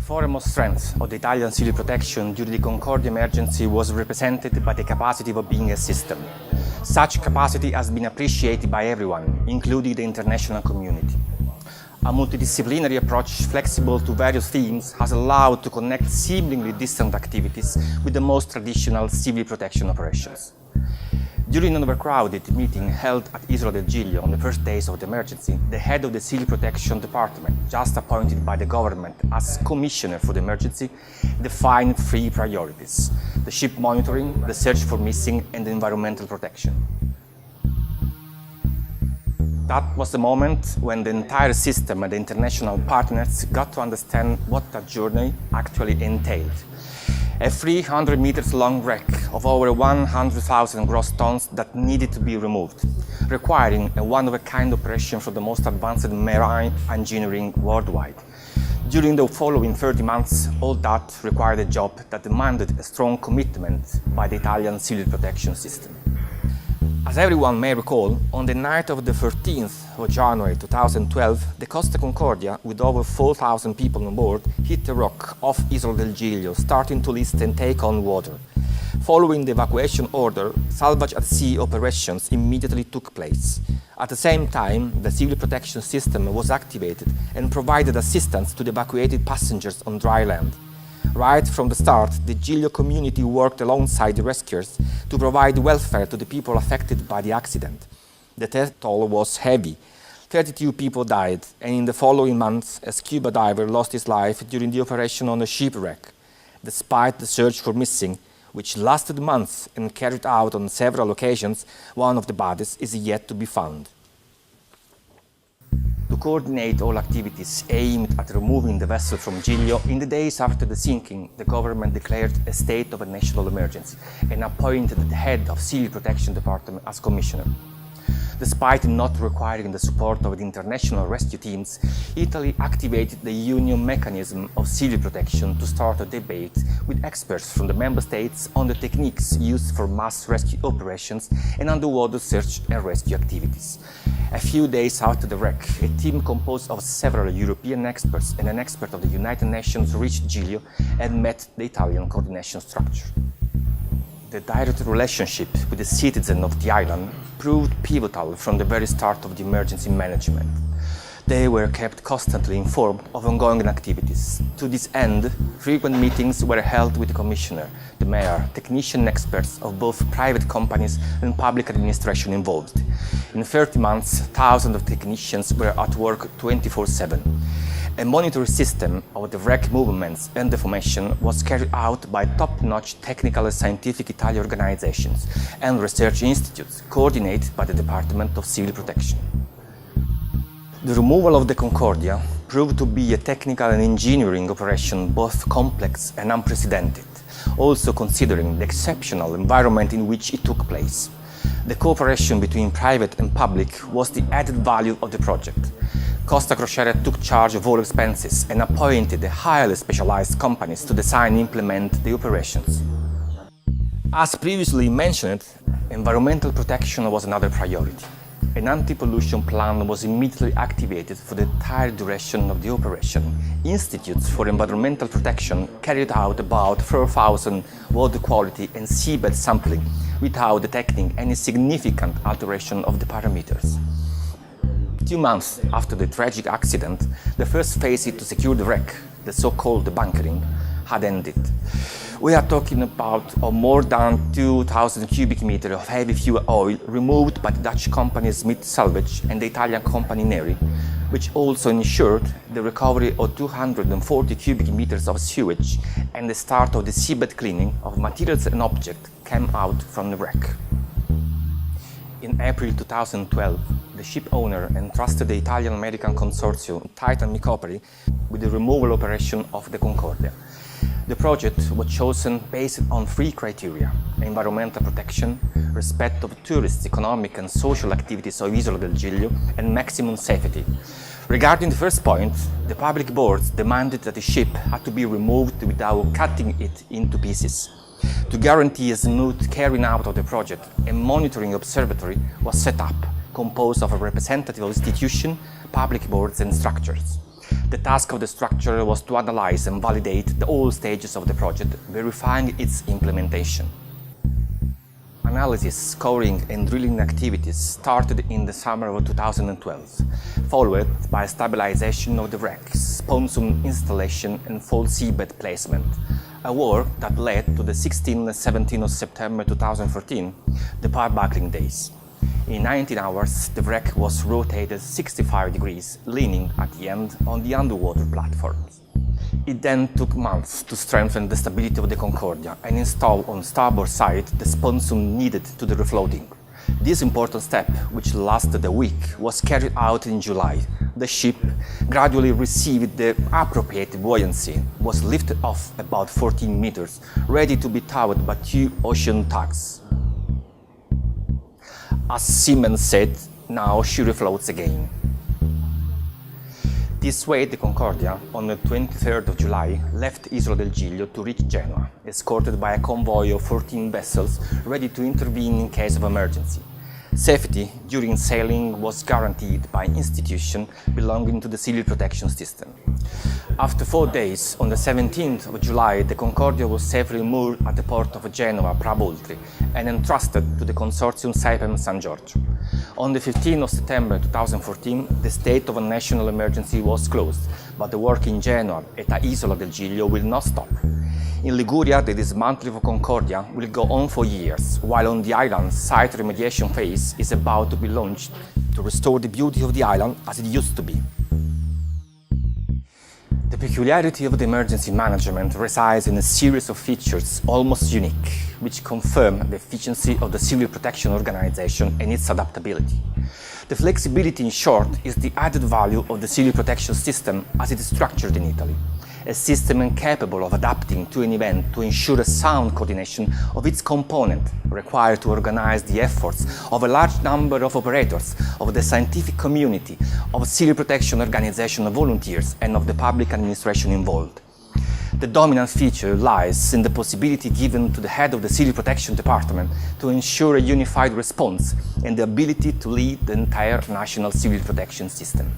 foremost strength of the Italian civil protection during the Concordia emergency was represented by the capacity of being a system. Such capacity has been appreciated by everyone, including the international community. A multidisciplinary approach flexible to various themes has allowed to connect seemingly distant activities with the most traditional civil protection operations. During an overcrowded meeting held at Isola del Giglio on the first days of the emergency, the head of the Civil Protection Department, just appointed by the government as commissioner for the emergency, defined three priorities: the ship monitoring, the search for missing, and the environmental protection. That was the moment when the entire system and the international partners got to understand what that journey actually entailed. A 300 meters long wreck of over 100,000 gross tons that needed to be removed, requiring a one-of-a-kind operation for the most advanced marine engineering worldwide. During the following 30 months, all that required a job that demanded a strong commitment by the Italian civil protection system. As everyone may recall, on the night of the 13th of January 2012, the Costa Concordia, with over 4,000 people on board, hit a rock off Isola del Giglio, starting to list and take on water. Following the evacuation order, salvage at sea operations immediately took place. At the same time, the civil protection system was activated and provided assistance to the evacuated passengers on dry land. Right from the start, the Giglio community worked alongside the rescuers to provide welfare to the people affected by the accident. The death toll was heavy. 32 people died, and in the following months, a scuba diver lost his life during the operation on a shipwreck. Despite the search for missing, which lasted months and carried out on several occasions, one of the bodies is yet to be found. To coordinate all activities aimed at removing the vessel from Giglio, in the days after the sinking, the government declared a state of a national emergency and appointed the head of Civil Protection Department as commissioner. Despite not requiring the support of the international rescue teams, Italy activated the union mechanism of civil protection to start a debate with experts from the member states on the techniques used for mass rescue operations and underwater search and rescue activities. A few days after the wreck, a team composed of several European experts and an expert of the United Nations reached Giglio and met the Italian coordination structure. The direct relationship with the citizens of the island proved pivotal from the very start of the emergency management. They were kept constantly informed of ongoing activities. To this end, frequent meetings were held with the commissioner, the mayor, technician and experts of both private companies and public administration involved. In 30 months, thousands of technicians were at work 24/7. A monitoring system of the wreck movements and deformation was carried out by top-notch technical and scientific Italian organizations and research institutes coordinated by the Dipartimento of Civil Protection. The removal of the Concordia proved to be a technical and engineering operation both complex and unprecedented, also considering the exceptional environment in which it took place. The cooperation between private and public was the added value of the project. Costa Crociere took charge of all expenses and appointed the highly specialized companies to design and implement the operations. As previously mentioned, environmental protection was another priority. An anti-pollution plan was immediately activated for the entire duration of the operation. Institutes for environmental protection carried out about 4,000 water quality and seabed sampling without detecting any significant alteration of the parameters. 2 months after the tragic accident, the first phase to secure the wreck, the so-called bunkering, had ended. We are talking about more than 2,000 cubic meters of heavy fuel oil removed by the Dutch company Smith Salvage and the Italian company Neri, which also ensured the recovery of 240 cubic meters of sewage and the start of the seabed cleaning of materials and objects came out from the wreck. In April 2012, the ship owner entrusted the Italian-American consortium Titan Recovery with the removal operation of the Concordia. The project was chosen based on 3 criteria: environmental protection, respect of tourists' economic and social activities of Isola del Giglio, and maximum safety. Regarding the first point, the public boards demanded that the ship had to be removed without cutting it into pieces. To guarantee a smooth carrying out of the project, a monitoring observatory was set up, composed of a representative institution, public boards and structures. The task of the structure was to analyze and validate all stages of the project, verifying its implementation. Analysis, scoring and drilling activities started in the summer of 2012, followed by stabilization of the wreck, sponson installation and full seabed placement, a work that led to the 16th and 17th of September 2014, the power buckling days. In 19 hours, the wreck was rotated 65 degrees, leaning at the end on the underwater platforms. It then took months to strengthen the stability of the Concordia and install on starboard side the sponson needed to the refloating. This important step, which lasted a week, was carried out in July. The ship gradually received the appropriate buoyancy, was lifted off about 14 meters, ready to be towed by 2 ocean tugs. As seamen said, now she refloats again. This way, the Concordia, on the 23rd of July, left Isola del Giglio to reach Genoa, escorted by a convoy of 14 vessels ready to intervene in case of emergency. Safety during sailing was guaranteed by institutions belonging to the civil protection system. After 4 days, on the 17th of July, the Concordia was safely moored at the port of Genoa, Praboltri, and entrusted to the consortium Saipem San Giorgio. On the 15th of September 2014, the state of a national emergency was closed, but the work in Genoa at Isola del Giglio will not stop. In Liguria, the dismantling of Concordia will go on for years, while on the island, site remediation phase is about to be launched to restore the beauty of the island as it used to be. The peculiarity of the emergency management resides in a series of features almost unique, which confirm the efficiency of the civil protection organization and its adaptability. The flexibility, in short, is the added value of the civil protection system as it is structured in Italy. A system capable of adapting to an event to ensure a sound coordination of its component, required to organize the efforts of a large number of operators, of the scientific community, of civil protection organization volunteers, and of the public administration involved. The dominant feature lies in the possibility given to the head of the Civil Protection Department to ensure a unified response and the ability to lead the entire national civil protection system.